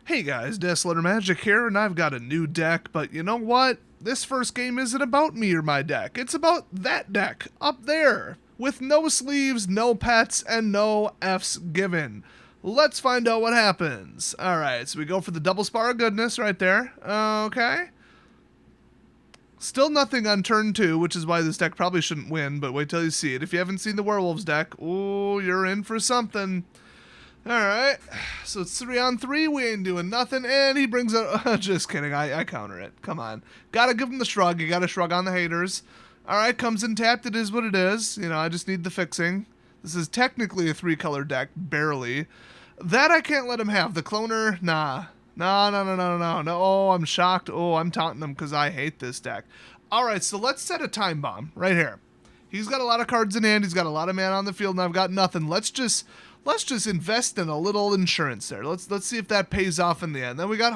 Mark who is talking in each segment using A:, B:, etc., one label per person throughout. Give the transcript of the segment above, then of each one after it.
A: Hey guys, Desolator Magic here, and I've got a new deck, but you know what? This first game isn't about me or my deck. It's about that deck, up there, with no sleeves, no pets, and no Fs given. Let's find out what happens. Alright, so we go for the double Spara goodness right there. Okay. Still nothing on turn 2, which is why this deck probably shouldn't win, but wait till you see it. If you haven't seen the Werewolves deck, ooh, you're in for something. Alright, so it's 3 on 3, we ain't doing nothing, and he brings out, just kidding, I counter it, come on. Gotta give him the shrug, you gotta shrug on the haters. Alright, comes in tapped, it is what it is, you know, I just need the fixing. This is technically a 3-color deck, barely. That I can't let him have, the cloner, nah. No, oh, I'm shocked, oh, I'm taunting him because I hate this deck. Alright, so let's set a time bomb, right here. He's got a lot of cards in hand, he's got a lot of mana on the field, and I've got nothing. Let's just invest in a little insurance there. Let's see if that pays off in the end. Then we got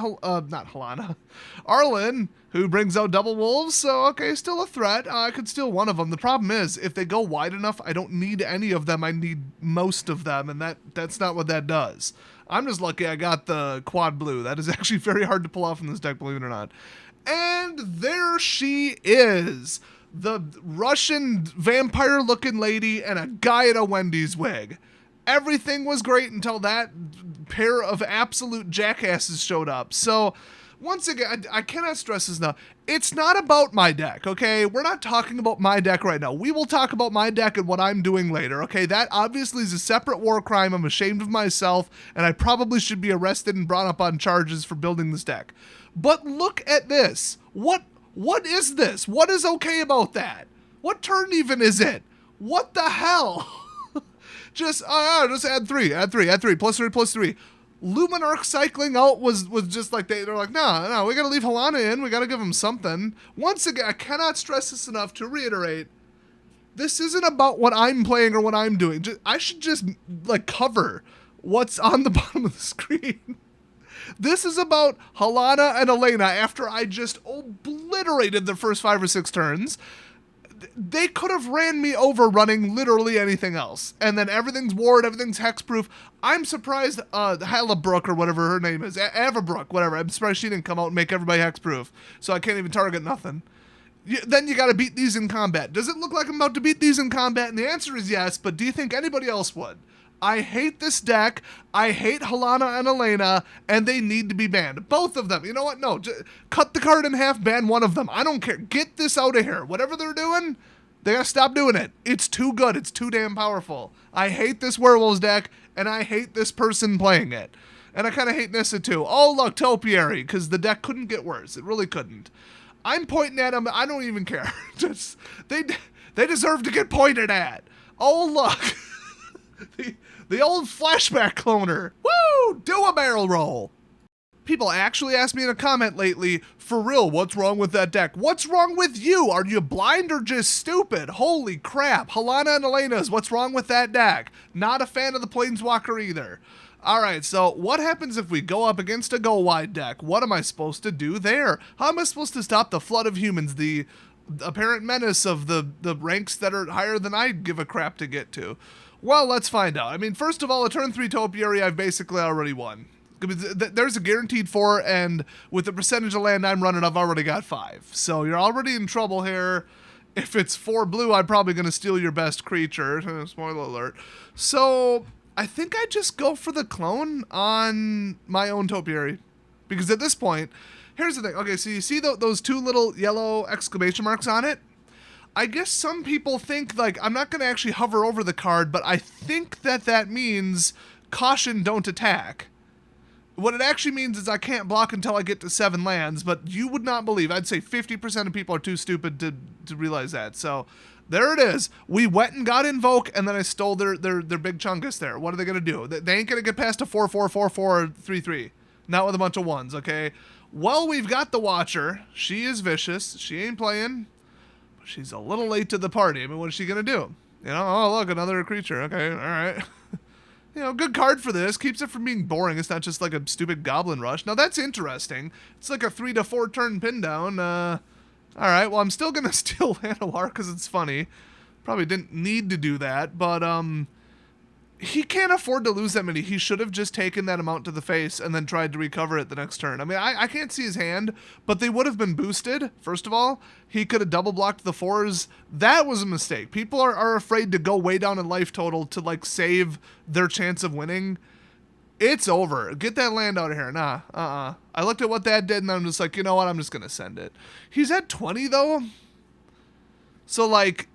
A: not Helana, Arlen, who brings out double wolves. So okay, still a threat. I could steal one of them. The problem is if they go wide enough, I don't need any of them. I need most of them, and that's not what that does. I'm just lucky I got the quad blue. That is actually very hard to pull off in this deck, believe it or not. And there she is. The Russian vampire-looking lady and a guy in a Wendy's wig. Everything was great until that pair of absolute jackasses showed up. So, once again, I cannot stress this enough. It's not about my deck, okay? We're not talking about my deck right now. We will talk about my deck and what I'm doing later, okay? That obviously is a separate war crime. I'm ashamed of myself, and I probably should be arrested and brought up on charges for building this deck. But look at this. What is this? What is okay about that? What turn even is it? What the hell? Just add 3, +3. Luminarch cycling out was just like, they're like, no, we gotta leave Helana in, we gotta give him something. Once again, I cannot stress this enough to reiterate, this isn't about what I'm playing or what I'm doing. I should just, like, cover what's on the bottom of the screen. This is about Helana and Elena after I just obliterated the first 5 or 6 turns. They could have ran me over running literally anything else. And then everything's ward, everything's hexproof. I'm surprised Halabrook or whatever her name is, Avabrook, whatever. I'm surprised she didn't come out and make everybody hexproof. So I can't even target nothing. Then you gotta beat these in combat. Does it look like I'm about to beat these in combat? And the answer is yes, but do you think anybody else would? I hate this deck, I hate Helana and Elena, and they need to be banned. Both of them. You know what? No, cut the card in half, ban one of them. I don't care. Get this out of here. Whatever they're doing, they gotta stop doing it. It's too good. It's too damn powerful. I hate this Werewolves deck, and I hate this person playing it. And I kind of hate Nissa too. Oh, look, Topiary, because the deck couldn't get worse. It really couldn't. I'm pointing at them. I don't even care. They deserve to get pointed at. Oh, look. The old flashback cloner. Woo! Do a barrel roll. People actually ask me in a comment lately, for real, what's wrong with that deck? What's wrong with you? Are you blind or just stupid? Holy crap. Helana and Elena's, what's wrong with that deck? Not a fan of the Planeswalker either. Alright, so what happens if we go up against a go-wide deck? What am I supposed to do there? How am I supposed to stop the flood of humans, the apparent menace of the ranks that are higher than I give a crap to get to? Well, let's find out. I mean, first of all, a turn 3 Topiary, I've basically already won. There's a guaranteed 4, and with the percentage of land I'm running, I've already got 5. So you're already in trouble here. If it's 4 blue, I'm probably going to steal your best creature. Spoiler alert. So I think I just go for the clone on my own Topiary. Because at this point, here's the thing. Okay, so you see those 2 little yellow exclamation marks on it? I guess some people think, like, I'm not going to actually hover over the card, but I think that means caution, don't attack. What it actually means is I can't block until I get to 7 lands, but you would not believe. I'd say 50% of people are too stupid to realize that. So there it is. We went and got Invoke, and then I stole their big chungus there. What are they going to do? They ain't going to get past a 4/4, 4/4, 3/3. Not with a bunch of 1s, okay? Well, we've got the Watcher. She is vicious. She ain't playing. She's a little late to the party. I mean, what is she going to do? You know, oh, look, another creature. Okay, all right. You know, good card for this. Keeps it from being boring. It's not just like a stupid Goblin Rush. Now, that's interesting. It's like a 3 to 4 turn pin down. All right, well, I'm still going to steal Llanowar because it's funny. Probably didn't need to do that, but he can't afford to lose that many. He should have just taken that amount to the face and then tried to recover it the next turn. I mean, I can't see his hand, but they would have been boosted, first of all. He could have double blocked the 4s. That was a mistake. People are afraid to go way down in life total to, like, save their chance of winning. It's over. Get that land out of here. Nah, I looked at what that did, and I'm just like, you know what? I'm just going to send it. He's at 20, though. So, like,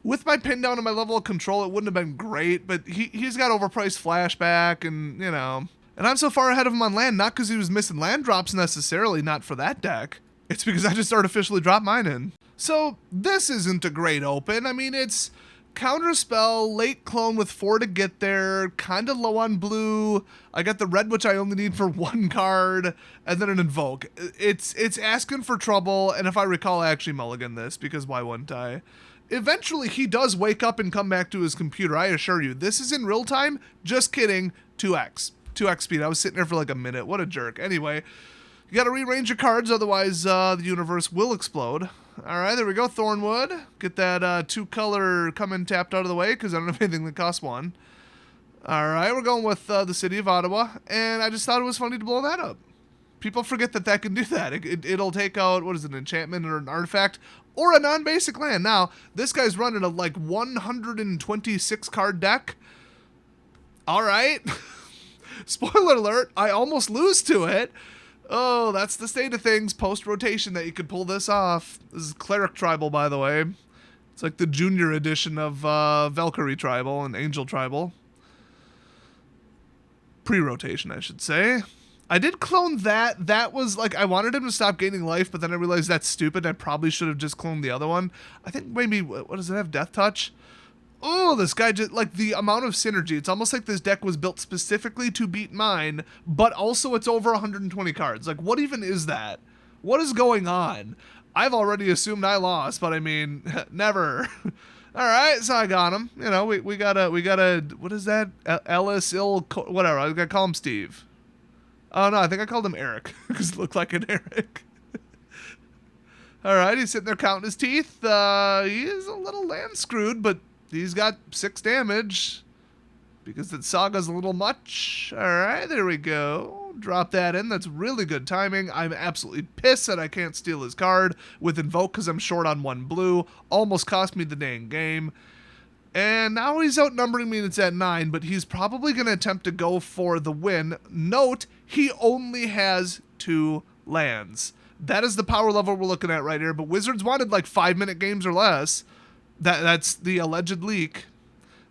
A: with my pin down and my level of control, it wouldn't have been great, but he's got overpriced flashback and, you know. And I'm so far ahead of him on land, not because he was missing land drops necessarily, not for that deck. It's because I just artificially dropped mine in. So this isn't a great open. I mean, it's counterspell, late clone with 4 to get there, kind of low on blue. I got the red, which I only need for 1 card, and then an invoke. It's asking for trouble, and if I recall, I actually mulligan this, because why wouldn't I? Eventually, he does wake up and come back to his computer, I assure you. This is in real time. Just kidding. 2x. 2x speed. I was sitting there for like a minute. What a jerk. Anyway, you got to rearrange your cards, otherwise the universe will explode. All right, there we go. Thornwood. Get that 2-color come-in tapped out of the way, because I don't have anything that costs 1. All right, we're going with the city of Ottawa, and I just thought it was funny to blow that up. People forget that can do that. It'll take out, what is it, an enchantment or an artifact, or a non-basic land. Now, this guy's running a, like, 126-card deck. All right. Spoiler alert, I almost lose to it. Oh, that's the state of things post-rotation that you could pull this off. This is Cleric Tribal, by the way. It's like the junior edition of Valkyrie Tribal and Angel Tribal. Pre-rotation, I should say. I did clone that. That was, like, I wanted him to stop gaining life, but then I realized that's stupid. I probably should have just cloned the other one. I think maybe, what does it have? Death Touch? Oh, this guy just, like, the amount of synergy. It's almost like this deck was built specifically to beat mine, but also it's over 120 cards. Like, what even is that? What is going on? I've already assumed I lost, but I mean, never. All right, so I got him. You know, we gotta, what is that? Ellis, whatever. I gotta call him Steve. Oh, no, I think I called him Eric, because it looked like an Eric. All right, he's sitting there counting his teeth. He is a little land screwed, but he's got 6 damage, because the Saga's a little much. All right, there we go. Drop that in. That's really good timing. I'm absolutely pissed that I can't steal his card with Invoke, because I'm short on 1 blue. Almost cost me the dang game. And now he's outnumbering me and it's at 9, but he's probably going to attempt to go for the win. Note, he only has 2 lands. That is the power level we're looking at right here, but Wizards wanted like 5-minute games or less. That's the alleged leak.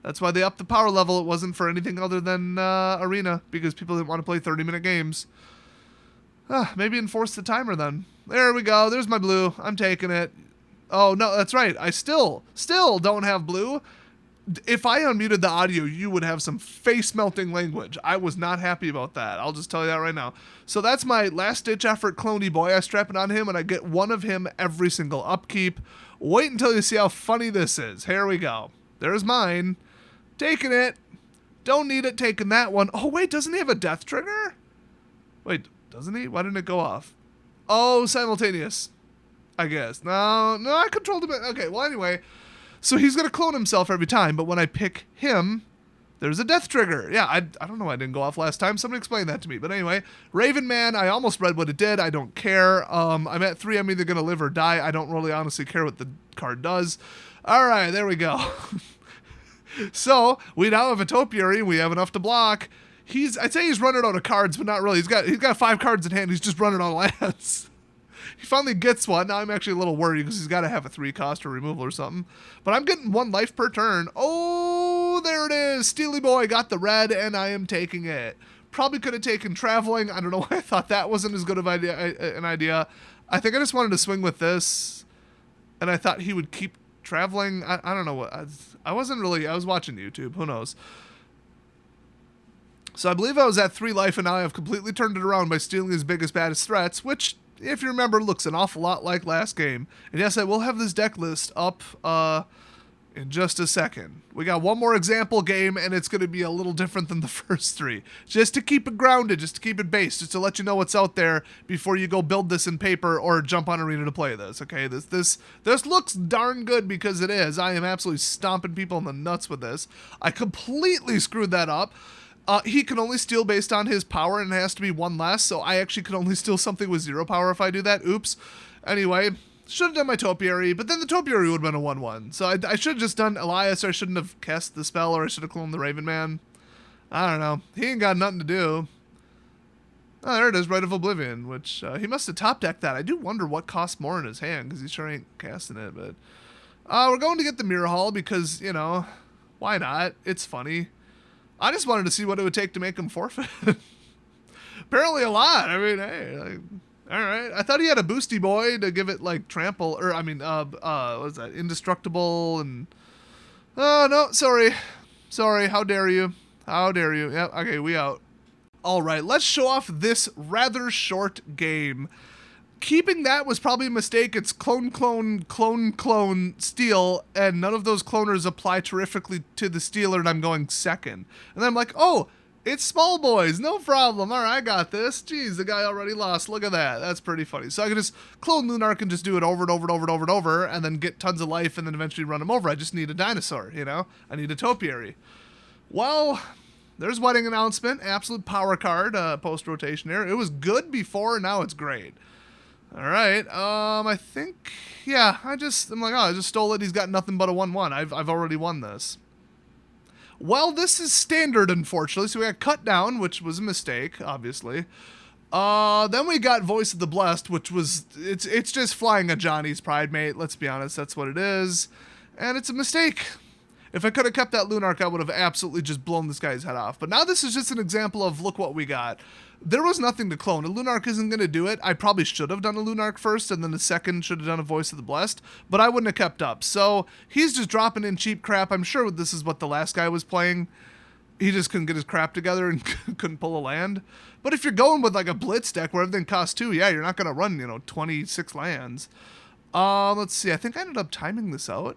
A: That's why they upped the power level. It wasn't for anything other than Arena, because people didn't want to play 30-minute games. Maybe enforce the timer then. There we go. There's my blue. I'm taking it. Oh, no, that's right. I still don't have blue. If I unmuted the audio, you would have some face-melting language. I was not happy about that. I'll just tell you that right now. So that's my last-ditch effort cloney boy. I strap it on him, and I get 1 of him every single upkeep. Wait until you see how funny this is. Here we go. There's mine. Taking it. Don't need it. Taking that one. Oh, wait, doesn't he have a death trigger? Wait, doesn't he? Why didn't it go off? Oh, simultaneous. I guess. No, I controlled him. Okay, well, anyway. So he's going to clone himself every time, but when I pick him, there's a death trigger. Yeah, I don't know why I didn't go off last time. Somebody explain that to me. But anyway, Raven Man, I almost read what it did. I don't care. I'm at 3. I'm either going to live or die. I don't really honestly care what the card does. All right, there we go. So we now have a Topiary. We have enough to block. I'd say he's running out of cards, but not really. He's got 5 cards in hand. He's just running out of lands. He finally gets one. Now I'm actually a little worried because he's got to have a 3 cost or removal or something. But I'm getting 1 life per turn. Oh, there it is. Steely Boy got the red, and I am taking it. Probably could have taken Traveling. I don't know why I thought that wasn't as good of an idea. I think I just wanted to swing with this, and I thought he would keep Traveling. I don't know what. I wasn't really. I was watching YouTube. Who knows? So I believe I was at 3 life, and now I have completely turned it around by stealing his biggest, baddest threats, which, if you remember, looks an awful lot like last game. And yes, I will have this deck list up, in just a second. We got one more example game, and it's going to be a little different than the first three. Just to keep it grounded, just to keep it based, just to let you know what's out there before you go build this in paper or jump on Arena to play this, okay? This looks darn good because it is. I am absolutely stomping people in the nuts with this. I completely screwed that up. He can only steal based on his power, and it has to be one less, so I actually can only steal something with 0 power if I do that. Oops. Anyway, should have done my Topiary, but then the Topiary would have been a 1-1. So I should have just done Elias, or I shouldn't have cast the spell, or I should have cloned the Raven Man. I don't know. He ain't got nothing to do. Oh, there it is, Rite of Oblivion, which he must have top-decked that. I do wonder what costs more in his hand, because he sure ain't casting it, but... we're going to get the Mirrorhall, because, you know, why not? It's funny. I just wanted to see what it would take to make him forfeit. Apparently a lot. I mean, hey, like... Alright, I thought he had a boosty boy to give it, like, trample, or, I mean, what was that, indestructible, and, oh, no, sorry, how dare you, yep, okay, we out. Alright, let's show off this rather short game. Keeping that was probably a mistake. It's clone, steal, and none of those cloners apply terrifically to the stealer, and I'm going second. And then I'm like, oh, it's small boys, no problem. All right, I got this. Jeez, the guy already lost. Look at that. That's pretty funny. So I can just clone Lunark and just do it over and over, and then get tons of life and then eventually run him over. I just need a dinosaur, you know? I need a Topiary. Well, there's Wedding Announcement. Absolute power card, post-rotation here. It was good before, now it's great. All right, I think, yeah, I'm like, oh, I just stole it. He's got nothing but a 1-1. I've already won this. Well, this is standard, unfortunately, so we got Cut Down, which was a mistake, obviously. Then we got Voice of the Blessed, which was, it's just flying a Johnny's Pride Mate, let's be honest, that's what it is. And it's a mistake. If I could have kept that Lunark, I would have absolutely just blown this guy's head off. But now this is just an example of, look what we got. There was nothing to clone. A Lunark isn't going to do it. I probably should have done a Lunark first, and then the second should have done a Voice of the Blessed, but I wouldn't have kept up. So he's just dropping in cheap crap. I'm sure this is what the last guy was playing. He just couldn't get his crap together and couldn't pull a land. But if you're going with like a Blitz deck where everything costs 2, yeah, you're not going to run, 26 lands. Let's see. I think I ended up timing this out.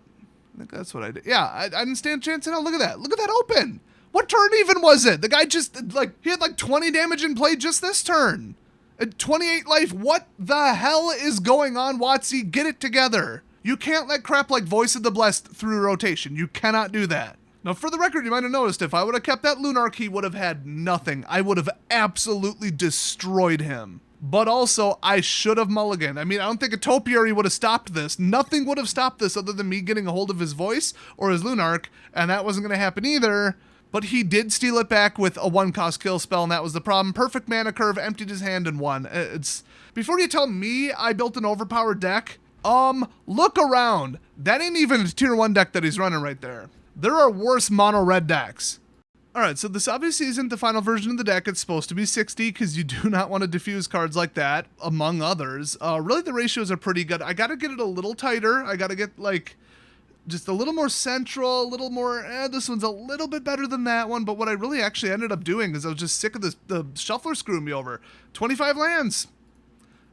A: I think that's what I did. Yeah, I didn't stand a chance at all. Look at that. Look at that open. What turn even was it? The guy just, like, he had like 20 damage in play just this turn. 28 life. What the hell is going on, Watsy? Get it together. You can't let crap like Voice of the Blessed through rotation. You cannot do that. Now, for the record, you might have noticed if I would have kept that Lunark, he would have had nothing. I would have absolutely destroyed him. But also, I should have mulliganed. I mean, I don't think a Topiary would have stopped this. Nothing would have stopped this other than me getting a hold of his Voice or his Lunark, and that wasn't going to happen either. But he did steal it back with a 1-cost kill spell, and that was the problem. Perfect mana curve, emptied his hand, and won. It's before you tell me I built an overpowered deck, look around. That ain't even a tier 1 deck that he's running right there. There are worse mono red decks. Alright, so this obviously isn't the final version of the deck. It's supposed to be 60 because you do not want to diffuse cards like that, among others. Really, the ratios are pretty good. I gotta get it a little tighter. I gotta get, like, just a little more central, a little more, this one's a little bit better than that one, but what I really actually ended up doing is I was just sick of the shuffler screwing me over. 25 lands.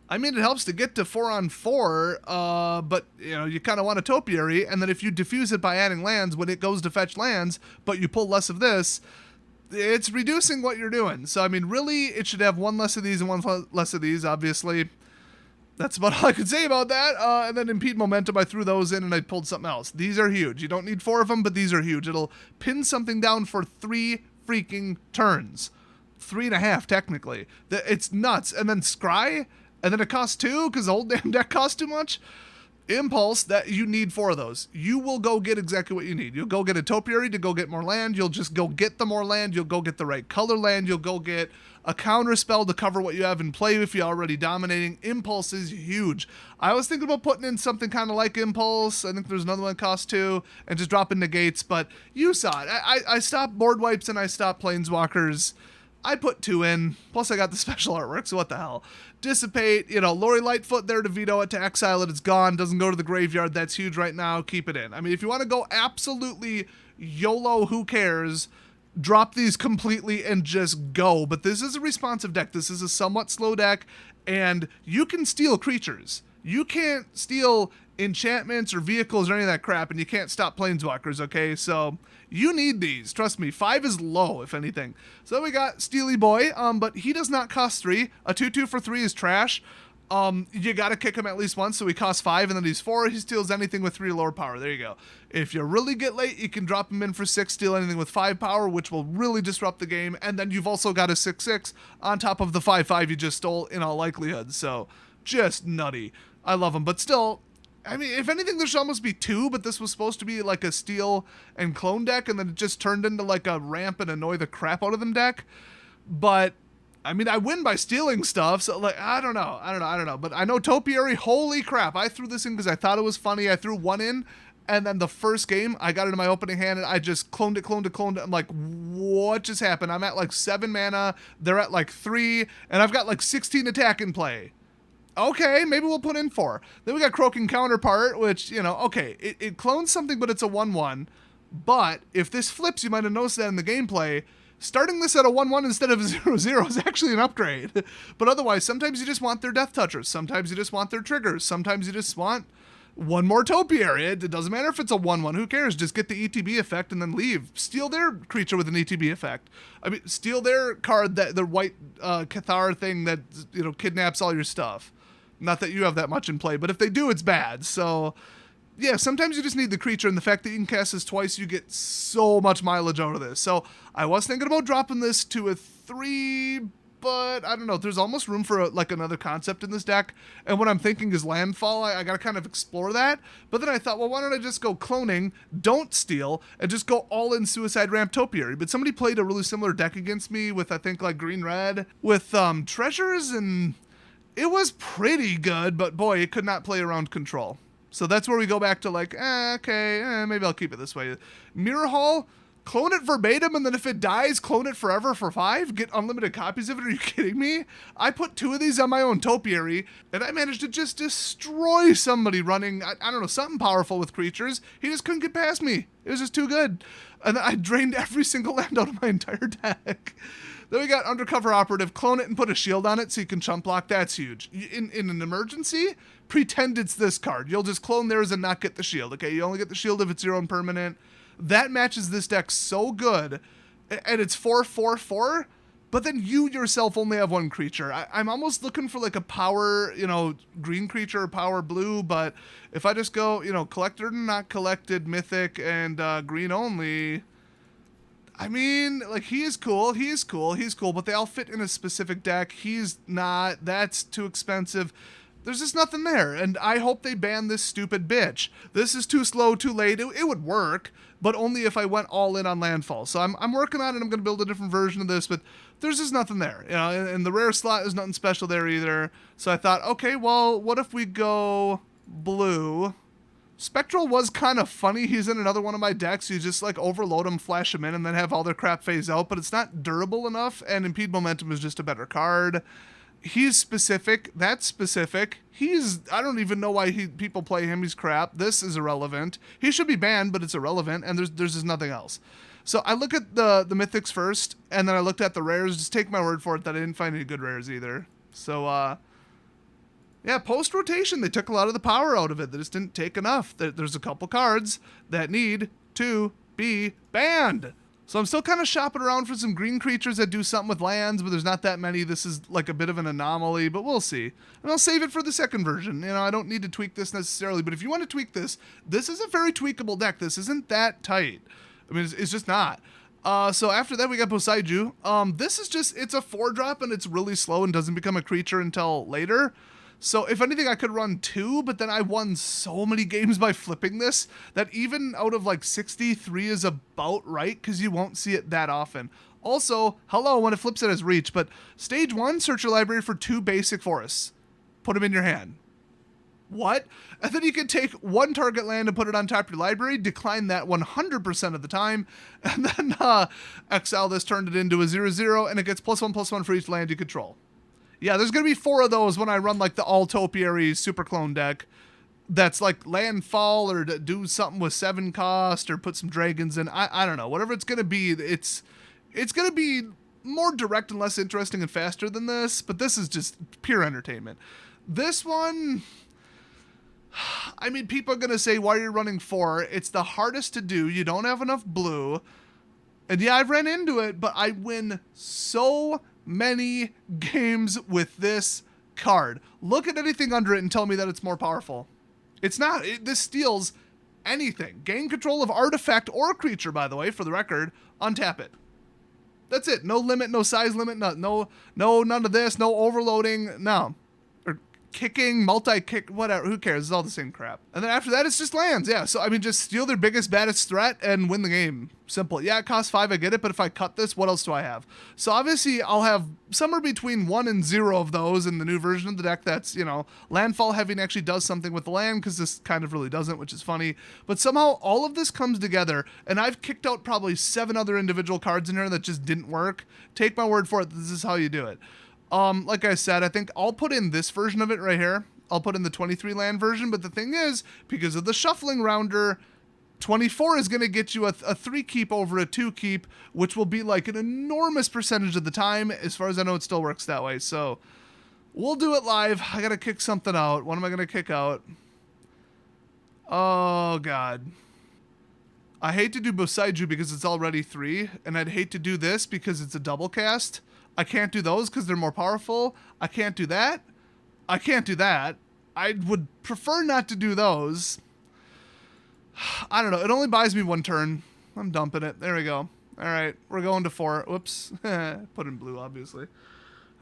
A: I mean, it helps to get to 4-on-4, but, you kind of want a Topiary, and then if you diffuse it by adding lands, when it goes to fetch lands, but you pull less of this, it's reducing what you're doing. So, I mean, really, it should have one less of these and one less of these, obviously. That's about all I could say about that. And then Impede Momentum, I threw those in and I pulled something else. These are huge. You don't need 4 of them, but these are huge. It'll pin something down for 3 freaking turns. 3.5, technically. It's nuts. And then Scry, and then it costs 2 because the whole damn deck costs too much. Impulse, that you need 4 of those. You will go get exactly what you need. You'll go get a Topiary to go get more land. You'll just go get the more land. You'll go get the right color land. You'll go get a counter spell to cover what you have in play if you're already dominating. Impulse is huge. I was thinking about putting in something kind of like Impulse. I think there's another one that costs 2, and just dropping negates, but you saw it. I stopped board wipes and I stopped planeswalkers. I put 2 in, plus I got the special artwork, so what the hell. Dissipate, Lori Lightfoot there to veto it, to exile it, it's gone, doesn't go to the graveyard, that's huge right now, keep it in. I mean, if you want to go absolutely YOLO, who cares, drop these completely and just go. But this is a responsive deck. This is a somewhat slow deck, and you can steal creatures. You can't steal enchantments or vehicles or any of that crap, and you can't stop planeswalkers, okay? So you need these. Trust me, 5 is low, if anything. So we got Steely Boy, but he does not cost 3. A 2/2 for 3 is trash. You gotta kick him at least once, so he costs 5, and then he's 4. He steals anything with 3 lower power. There you go. If you really get late, you can drop him in for 6, steal anything with 5 power, which will really disrupt the game, and then you've also got a 6/6 on top of the 5/5 you just stole in all likelihood. So just nutty. I love him, but still, I mean, if anything, there should almost be 2, but this was supposed to be like a steal and clone deck, and then it just turned into like a ramp and annoy the crap out of them deck. But I mean, I win by stealing stuff, so like, I don't know. But I know Topiary, holy crap, I threw this in because I thought it was funny. I threw 1 in, and then the first game, I got it in my opening hand, and I just cloned it. I'm like, what just happened? I'm at like 7 mana, they're at like 3, and I've got like 16 attack in play. Okay, maybe we'll put in 4. Then we got Croaking Counterpart, which, you know, okay, it clones something, but it's a 1/1. But if this flips, you might have noticed that in the gameplay, starting this at a 1/1 instead of a 0/0 is actually an upgrade. But otherwise, sometimes you just want their Death Touchers. Sometimes you just want their triggers. Sometimes you just want 1 more Topiary. It doesn't matter if it's a 1/1. Who cares? Just get the ETB effect and then leave. Steal their creature with an ETB effect. I mean, steal their card, that the white Cathar thing that, you know, kidnaps all your stuff. Not that you have that much in play, but if they do, it's bad. So yeah, sometimes you just need the creature, and the fact that you can cast this twice, you get so much mileage out of this. So I was thinking about dropping this to a 3, but I don't know. There's almost room for like another concept in this deck, and what I'm thinking is landfall. I got to kind of explore that. But then I thought, well, why don't I just go cloning, don't steal, and just go all in Suicide Ramp Topiary? But somebody played a really similar deck against me with, I think, like green-red with treasures, and it was pretty good, but boy, it could not play around control. So that's where we go back to like, maybe I'll keep it this way. Mirrorhall, clone it verbatim, and then if it dies, clone it forever for 5? Get unlimited copies of it? Are you kidding me? I put 2 of these on my own Topiary, and I managed to just destroy somebody running, I don't know, something powerful with creatures. He just couldn't get past me. It was just too good. And then I drained every single land out of my entire deck. Then we got Undercover Operative, clone it and put a shield on it so you can chump block. That's huge. In an emergency, pretend it's this card. You'll just clone theirs and not get the shield, okay? You only get the shield if it's your own permanent. That matches this deck so good, and it's 4/4/4, but then you yourself only have 1 creature. I'm almost looking for like a power, you know, green creature or power blue, but if I just go, you know, collected and not collected, mythic, and green only, I mean, like, he's cool, but they all fit in a specific deck. He's not. That's too expensive. There's just nothing there, and I hope they ban this stupid bitch. This is too slow, too late. It would work, but only if I went all in on landfall. So I'm working on it. I'm going to build a different version of this, but there's just nothing there. You know, and the rare slot, there's nothing special there either. So I thought, okay, well, what if we go blue? Spectral was kind of funny. He's in another one of my decks. You just like overload them, flash them in, and then have all their crap phase out, but it's not durable enough, and Impede Momentum is just a better card. He's specific. That's specific. I don't even know why people play him. He's crap. This is irrelevant. He should be banned, but it's irrelevant, and there's just nothing else. So I look at the mythics first, and then I looked at the rares. Just take my word for it that I didn't find any good rares either. So, yeah, post-rotation, they took a lot of the power out of it. They just didn't take enough. There's a couple cards that need to be banned. So I'm still kind of shopping around for some green creatures that do something with lands, but there's not that many. This is like a bit of an anomaly, but we'll see. And I'll save it for the second version. You know, I don't need to tweak this necessarily, but if you want to tweak this, this is a very tweakable deck. This isn't that tight. I mean, it's just not. So after that, we got Boseiju. This is just, it's a 4-drop, and it's really slow and doesn't become a creature until later. So if anything, I could run 2, but then I won so many games by flipping this that even out of like 63 is about right, because you won't see it that often. Also, hello, when it flips it as reach, but stage 1, search your library for 2 basic forests. Put them in your hand. What? And then you can take 1 target land and put it on top of your library, decline that 100% of the time, and then exile this, turned it into a 0/0, and it gets +1/+1 for each land you control. Yeah, there's going to be 4 of those when I run like the all Topiary super clone deck that's like landfall or do something with 7 cost or put some dragons in. I don't know. Whatever it's going to be, it's going to be more direct and less interesting and faster than this, but this is just pure entertainment. This one, I mean, people are going to say, why are you running 4? It's the hardest to do. You don't have enough blue. And yeah, I've ran into it, but I win so many games with this card. Look at anything under it and tell me that it's more powerful. It's not. This steals anything. Gain control of artifact or creature, by the way, for the record. Untap it. That's it. No limit, no size limit, no, none of this, no overloading, no. Or kicking, multi-kick, whatever, who cares? It's all the same crap. And then after that, it's just lands, yeah. So, I mean, just steal their biggest, baddest threat and win the game. Simple. Yeah, it costs 5, I get it, but if I cut this, what else do I have? So, obviously, I'll have somewhere between 1 and 0 of those in the new version of the deck that's, you know, landfall heavy and actually does something with the land, because this kind of really doesn't, which is funny. But somehow, all of this comes together, and I've kicked out probably 7 other individual cards in here that just didn't work. Take my word for it, this is how you do it. Like I said, I think I'll put in this version of it right here. I'll put in the 23 land version, but the thing is, because of the shuffling rounder, 24 is going to get you a 3 keep over a 2 keep, which will be like an enormous percentage of the time. As far as I know, it still works that way. So we'll do it live. I got to kick something out. What am I going to kick out? Oh, God. I hate to do Boseiju because it's already 3, and I'd hate to do this because it's a double cast. I can't do those because they're more powerful. I can't do that. I can't do that. I would prefer not to do those. I don't know. It only buys me 1 turn. I'm dumping it. There we go. All right. We're going to 4. Whoops. Put in blue, obviously.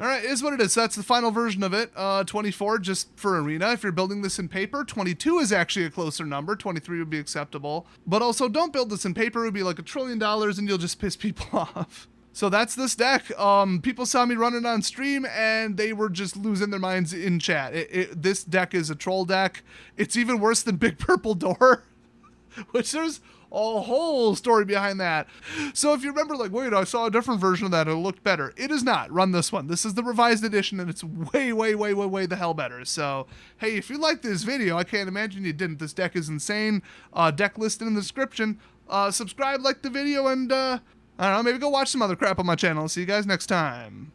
A: All right. It is what it is. So that's the final version of it. 24 just for Arena. If you're building this in paper, 22 is actually a closer number. 23 would be acceptable. But also, don't build this in paper. It would be like $1 trillion and you'll just piss people off. So that's this deck. People saw me run it on stream and they were just losing their minds in chat. This deck is a troll deck. It's even worse than Big Purple Door. Which there's a whole story behind that. So if you remember, like, wait, I saw a different version of that, it looked better. It is not. Run this one. This is the revised edition, and it's way, way, way, way, way the hell better. So, hey, if you liked this video, I can't imagine you didn't. This deck is insane. Deck listed in the description. Subscribe, like the video, and, I don't know, maybe go watch some other crap on my channel. See you guys next time.